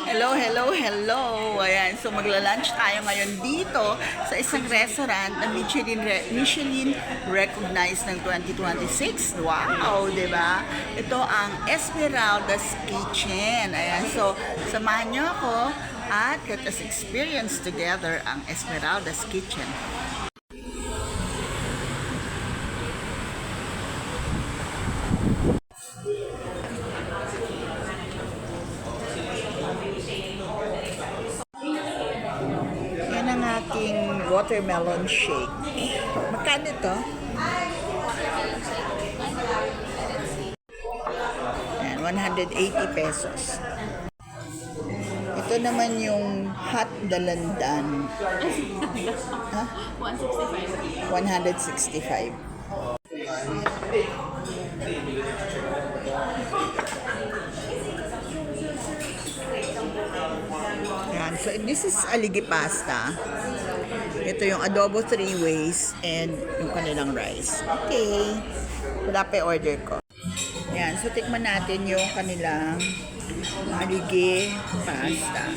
Hello, hello, hello. Ayan, so magla-lunch tayo ngayon dito sa isang restaurant na Michelin recognized ng 2026. Wow, 'di ba? Ito ang Esmeralda's Kitchen. Ayan, so samahan niyo ako at let us experience together ang Esmeralda's Kitchen. Ating watermelon shake. Magkano ito? Ayan, 180 pesos. Ito naman yung hot dalandan. Ha? 165. 165. Ayan, so this is aligi pasta. Ito yung adobo 3 ways and yung kanilang rice. Okay. Wala pa yung order ko. Ayan, so tikman natin yung kanilang aligi pasta.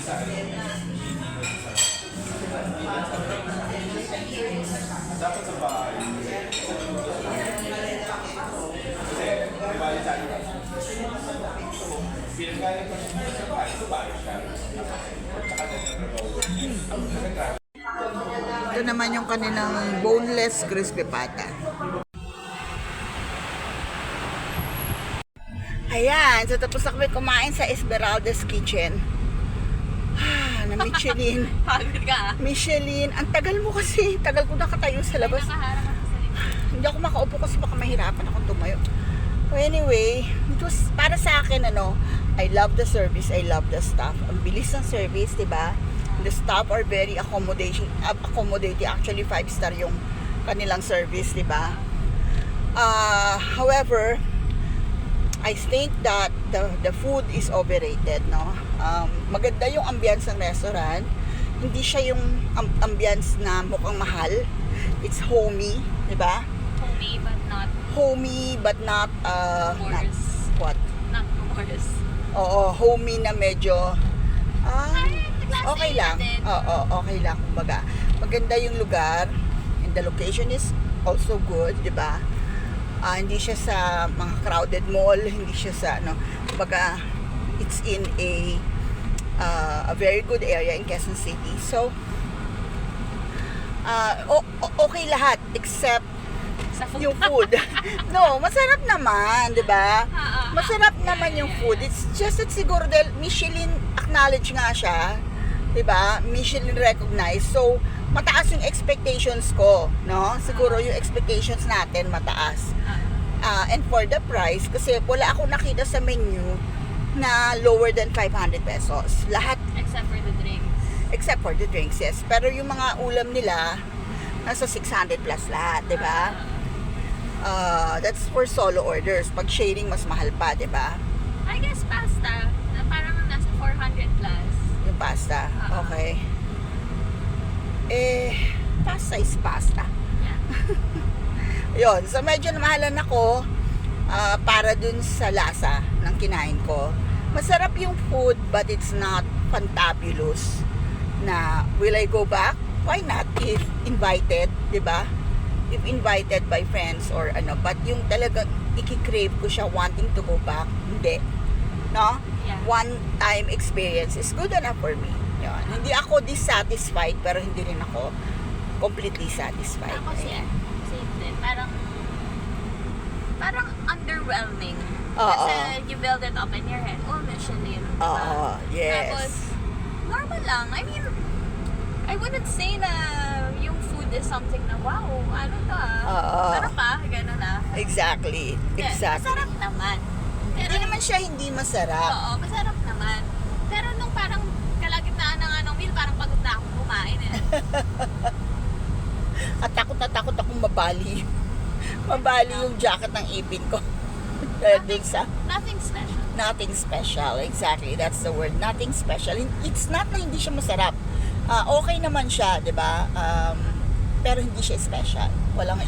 Ito naman yung kanilang boneless crispy pata. Ayan, so tapos na kami kumain sa Esmeralda's Kitchen. Na Michelin. Pagod ka. Michelin. Ang tagal mo kasi. Tagal ko nakatayo sa labas. Hindi ako makaupo kasi baka mahirapan akong tumayo. So anyway, it was para sa akin, I love the service, I love the staff. Ang bilis ng service, diba? The staff are very accommodating. Actually, 5-star yung kanilang service, diba? However, I think that the food is overrated, no? Maganda yung ambience ng restaurant. Hindi siya yung ambience na mukhang mahal. It's homey, diba? Homey but not what? Not glamorous. Oo, homey na medyo okay lang. Oo, okay lang kumbaga. Maganda yung lugar and the location is also good, 'di ba? Hindi siya sa mga crowded mall, hindi siya sa kumbaga it's in a very good area in Quezon City. So okay lahat except yung food. No, masarap naman, 'di ba? Masarap naman yung food. It's just that siguro dahil Michelin acknowledge nga siya, 'di ba? Michelin recognized. So, mataas yung expectations ko, no? Siguro yung expectations natin mataas. And for the price, kasi wala akong nakita sa menu na lower than 500 pesos. Lahat Except for the drinks. except for the drinks, yes. Pero yung mga ulam nila nasa 600 plus lahat, 'di ba? That's for solo orders. Pag sharing, mas mahal pa, di ba? I guess pasta, na parang nasa 400 plus. Yung pasta, okay. Pasta is pasta. Yeah. Yun, so medyo namahalan ako para dun sa lasa ng kinain ko. Masarap yung food, but it's not fantabulous. Na, will I go back? Why not? If invited, di ba? If invited by friends or but yung talagang iki-crave ko siya wanting to go back, hindi. No? Yeah. One time experience is good enough for me. Yun. Hindi ako dissatisfied, pero hindi rin ako completely satisfied. Ako same din. Parang underwhelming. Kasi you build it up in your head. Oh, Michelin. Oo, yes. Tapos, normal lang. I mean, I wouldn't say na yung food is something na, wow, ano to Sarap gano'n na. Exactly. Yeah, masarap naman. Hindi naman siya hindi masarap. Oo, masarap naman. Pero nung parang kalagitnaan ng meal, parang pagod na akong kumain At takot na takot akong mabali. Mabali yung jacket ng ipin ko. Nothing special. Nothing special. Exactly. That's the word. Nothing special. It's not na hindi siya masarap. Okay naman siya, 'di ba? Pero hindi siya special. Walang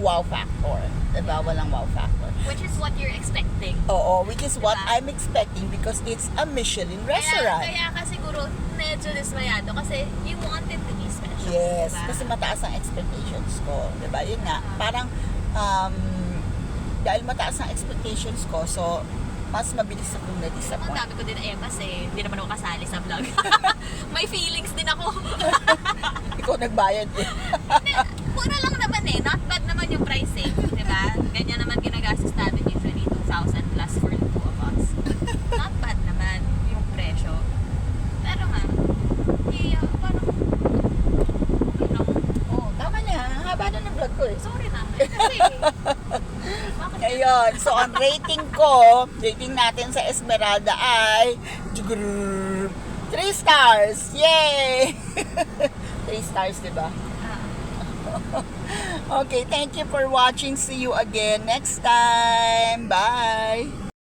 wow factor, 'di ba? Walang wow factor. Which is what you're expecting. Oo, which is what Diba? I'm expecting because it's a Michelin restaurant. Kaya ka siguro medyo dismayado kasi you want it to be special. Yes, diba? kasi mataas ang expectations ko. Diba? Yun nga, parang dahil mataas ang expectations ko, so mas mabilis akong Ang na-disappoint. dami ko din kasi hindi naman ako kasali sa vlog. May feelings din ako. Ikaw nagbayad eh. Mura lang naman not bad naman yung pricing, di ba? Ganyan naman ginagastos natin usually, 2,000 plus for the two of us. Not bad naman yung presyo. Pero nga, parang, okay lang. Oh, tama na. Ang haba na ng vlog ko eh. Sorry na. Kasi, bakit Ayun, so ang rating natin sa Esmeralda ay 3 stars. Yay! 3 stars, diba? Okay, thank you for watching. See you again next time. Bye!